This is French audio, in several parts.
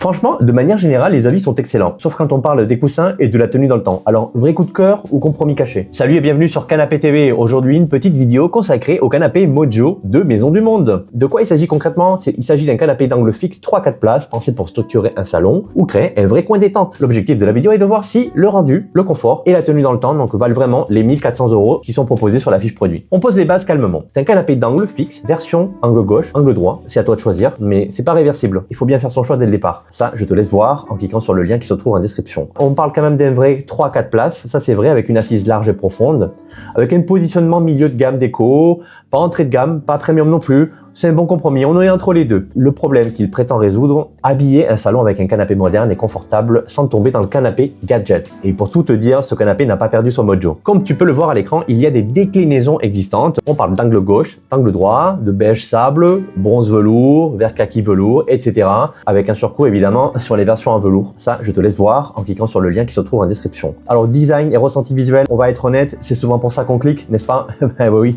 Franchement, de manière générale, les avis sont excellents, sauf quand on parle des coussins et de la tenue dans le temps. Alors, vrai coup de cœur ou compromis caché? Salut et bienvenue sur Canapé TV. Aujourd'hui, une petite vidéo consacrée au canapé Mojo de Maison du Monde. De quoi il s'agit concrètement? Il s'agit d'un canapé d'angle fixe 3-4 places, pensé pour structurer un salon ou créer un vrai coin détente. L'objectif de la vidéo est de voir si le rendu, le confort et la tenue dans le temps valent vraiment les 1400 € qui sont proposés sur la fiche produit. On pose les bases calmement. C'est un canapé d'angle fixe, version angle gauche, angle droit. C'est à toi de choisir, mais c'est pas réversible. Il faut bien faire son choix dès le départ. Ça, je te laisse voir en cliquant sur le lien qui se trouve en description. On parle quand même d'un vrai 3-4 places, ça c'est vrai, avec une assise large et profonde, avec un positionnement milieu de gamme déco, pas entrée de gamme, pas premium non plus. C'est un bon compromis, on est entre les deux. Le problème qu'il prétend résoudre, habiller un salon avec un canapé moderne et confortable sans tomber dans le canapé gadget. Et pour tout te dire, ce canapé n'a pas perdu son mojo. Comme tu peux le voir à l'écran, il y a des déclinaisons existantes. On parle d'angle gauche, d'angle droit, de beige sable, bronze velours, vert kaki velours, etc. Avec un surcoût évidemment sur les versions en velours. Ça, je te laisse voir en cliquant sur le lien qui se trouve en description. Alors design et ressenti visuel, on va être honnête, c'est souvent pour ça qu'on clique, n'est-ce pas? Ben oui.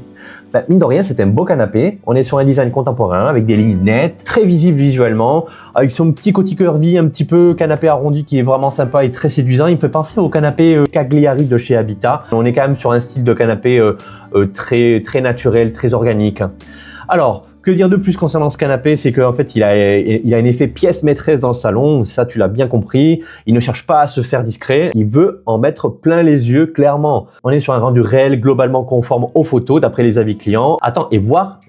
Mine de rien, c'est un beau canapé. On est sur un design contemporain avec des lignes nettes, très visibles visuellement, avec son petit côté curvy, un petit peu canapé arrondi qui est vraiment sympa et très séduisant. Il me fait penser au canapé Cagliari de chez Habitat. On est quand même sur un style de canapé très naturel, très organique. Alors, que dire de plus concernant ce canapé? C'est qu'en fait, il a un effet pièce maîtresse dans le salon, ça tu l'as bien compris. Il ne cherche pas à se faire discret, il veut en mettre plein les yeux, clairement. On est sur un rendu réel, globalement conforme aux photos, d'après les avis clients. Attends, et voire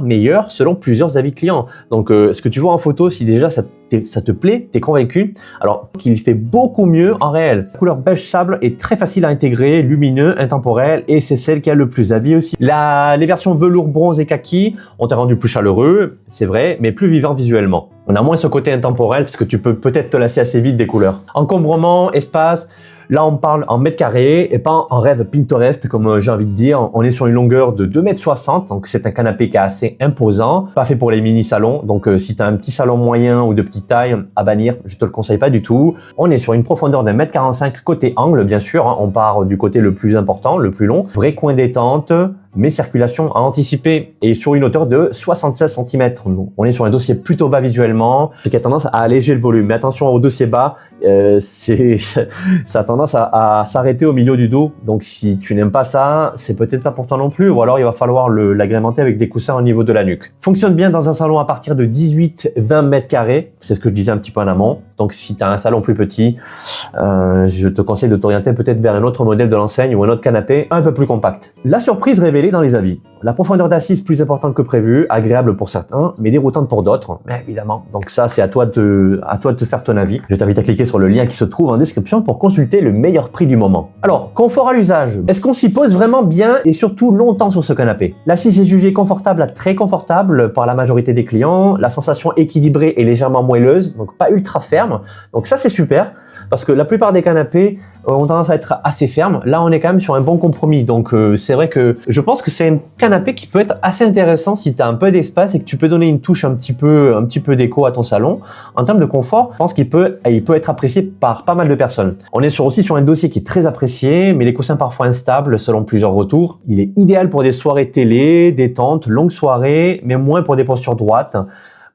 meilleur selon plusieurs avis clients. Donc, ce que tu vois en photo, si déjà ça te plaît, t'es convaincu, alors qu'il fait beaucoup mieux en réel. La couleur beige sable est très facile à intégrer, lumineux, intemporel, et c'est celle qui a le plus habillé aussi. Les versions velours, bronze et kaki ont un rendu plus chaleureux, c'est vrai, mais plus vivant visuellement. On a moins ce côté intemporel parce que tu peux peut-être te lasser assez vite des couleurs. Encombrement, espace, là on parle en mètres carrés et pas en rêve Pinterest comme j'ai envie de dire. On est sur une longueur de 2,60 m, donc c'est un canapé qui est assez imposant, pas fait pour les mini-salons, donc si tu as un petit salon moyen ou de petite taille à bannir, je te le conseille pas du tout. On est sur une profondeur d'1,45 m côté angle bien sûr, hein. On part du côté le plus important, le plus long, vrai coin détente, mais circulation à anticiper et sur une hauteur de 76 cm. On est sur un dossier plutôt bas visuellement, ce qui a tendance à alléger le volume. Mais attention au dossier bas, ça a tendance à s'arrêter au milieu du dos. Donc si tu n'aimes pas ça, c'est peut-être pas pour toi non plus, ou alors il va falloir l'agrémenter avec des coussins au niveau de la nuque. Fonctionne bien dans un salon à partir de 18-20 mètres carrés, c'est ce que je disais un petit peu en amont. Donc si tu as un salon plus petit, je te conseille de t'orienter peut-être vers un autre modèle de l'enseigne ou un autre canapé un peu plus compact. La surprise révélée dans les avis. La profondeur d'assise plus importante que prévu, agréable pour certains, mais déroutante pour d'autres, mais évidemment. Donc ça, c'est à toi de te faire ton avis. Je t'invite à cliquer sur le lien qui se trouve en description pour consulter le meilleur prix du moment. Alors, confort à l'usage. Est-ce qu'on s'y pose vraiment bien et surtout longtemps sur ce canapé? L'assise est jugée confortable à très confortable par la majorité des clients. La sensation équilibrée est légèrement moelleuse, donc pas ultra ferme. Donc ça, c'est super. Parce que la plupart des canapés ont tendance à être assez fermes. Là, on est quand même sur un bon compromis. Donc, c'est vrai que je pense que c'est un canapé qui peut être assez intéressant si tu as un peu d'espace et que tu peux donner une touche un petit peu déco à ton salon. En termes de confort, je pense qu'il peut être apprécié par pas mal de personnes. On est aussi sur un dossier qui est très apprécié, mais les coussins parfois instables selon plusieurs retours. Il est idéal pour des soirées télé, détente, longues soirées, mais moins pour des postures droites.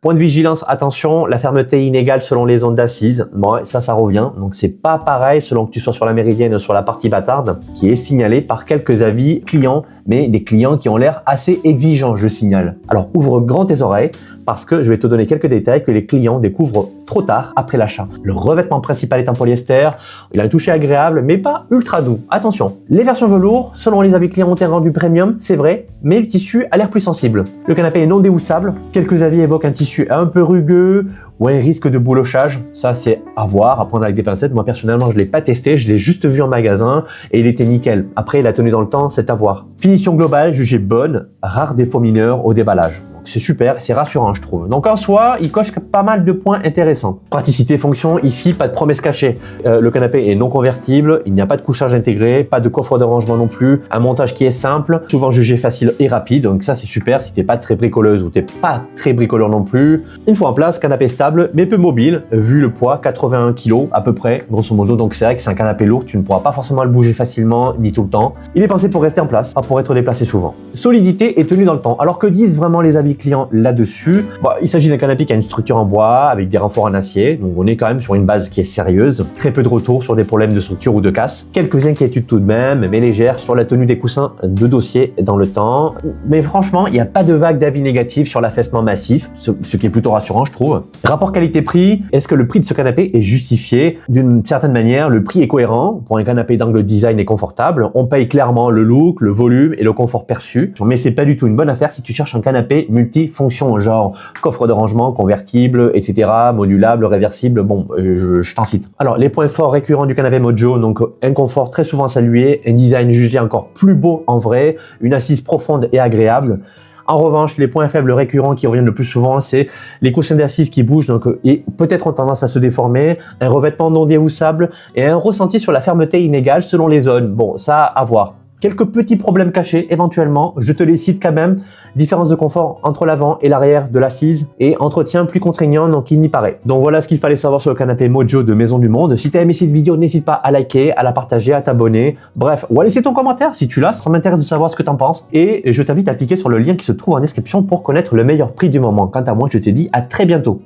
Point de vigilance, attention, la fermeté inégale selon les zones d'assises. Bon, ça revient. Donc, c'est pas pareil selon que tu sois sur la méridienne ou sur la partie bâtarde, qui est signalé par quelques avis clients, mais des clients qui ont l'air assez exigeants, je signale. Alors, ouvre grand tes oreilles, parce que je vais te donner quelques détails que les clients découvrent trop tard après l'achat. Le revêtement principal est en polyester, il a un toucher agréable, mais pas ultra doux. Attention, les versions velours, selon les avis clients, ont un rendu premium, c'est vrai, mais le tissu a l'air plus sensible. Le canapé est non déhoussable, quelques avis évoquent un tissu un peu rugueux, ou un risque de boulochage, ça c'est à voir, à prendre avec des pincettes. Moi personnellement je l'ai pas testé, je l'ai juste vu en magasin et il était nickel. Après la tenue dans le temps, c'est à voir. Finition globale jugée bonne, rare défaut mineur au déballage. C'est super, c'est rassurant je trouve. Donc en soi, il coche pas mal de points intéressants. Praticité, fonction, ici pas de promesse cachée. Le canapé est non convertible, il n'y a pas de couchage intégré, pas de coffre de rangement non plus. Un montage qui est simple, souvent jugé facile et rapide. Donc ça c'est super si t'es pas très bricoleuse ou t'es pas très bricoleur non plus. Une fois en place, canapé stable, stable mais peu mobile, vu le poids, 81 kg à peu près, grosso modo. Donc c'est vrai que c'est un canapé lourd, tu ne pourras pas forcément le bouger facilement ni tout le temps. Il est pensé pour rester en place, pas pour être déplacé souvent. Solidité et tenue dans le temps. Alors que disent vraiment les avis clients là-dessus? Il s'agit d'un canapé qui a une structure en bois avec des renforts en acier, donc on est quand même sur une base qui est sérieuse. Très peu de retours sur des problèmes de structure ou de casse. Quelques inquiétudes tout de même, mais légères sur la tenue des coussins de dossier dans le temps. Mais franchement, il n'y a pas de vague d'avis négatifs sur l'affaissement massif, ce qui est plutôt rassurant je trouve. Rapport qualité-prix, est-ce que le prix de ce canapé est justifié? D'une certaine manière, le prix est cohérent. Pour un canapé d'angle design et confortable, on paye clairement le look, le volume et le confort perçu. Mais c'est pas du tout une bonne affaire si tu cherches un canapé multifonction, genre coffre de rangement, convertible, etc., modulable, réversible, bon, je t'en cite. Alors, les points forts récurrents du canapé Mojo, donc un confort très souvent salué, un design jugé encore plus beau en vrai, une assise profonde et agréable. En revanche, les points faibles récurrents qui reviennent le plus souvent, c'est les coussins d'assises qui bougent donc, et peut-être ont tendance à se déformer, un revêtement non déhoussable et un ressenti sur la fermeté inégale selon les zones. Bon, ça à voir. Quelques petits problèmes cachés, éventuellement, je te les cite quand même. Différence de confort entre l'avant et l'arrière de l'assise et entretien plus contraignant donc qu'il n'y paraît. Donc voilà ce qu'il fallait savoir sur le canapé Mojo de Maison du Monde. Si tu as aimé cette vidéo, n'hésite pas à liker, à la partager, à t'abonner. Bref, ou à laisser ton commentaire si tu l'as, ça m'intéresse de savoir ce que tu en penses. Et je t'invite à cliquer sur le lien qui se trouve en description pour connaître le meilleur prix du moment. Quant à moi, je te dis à très bientôt.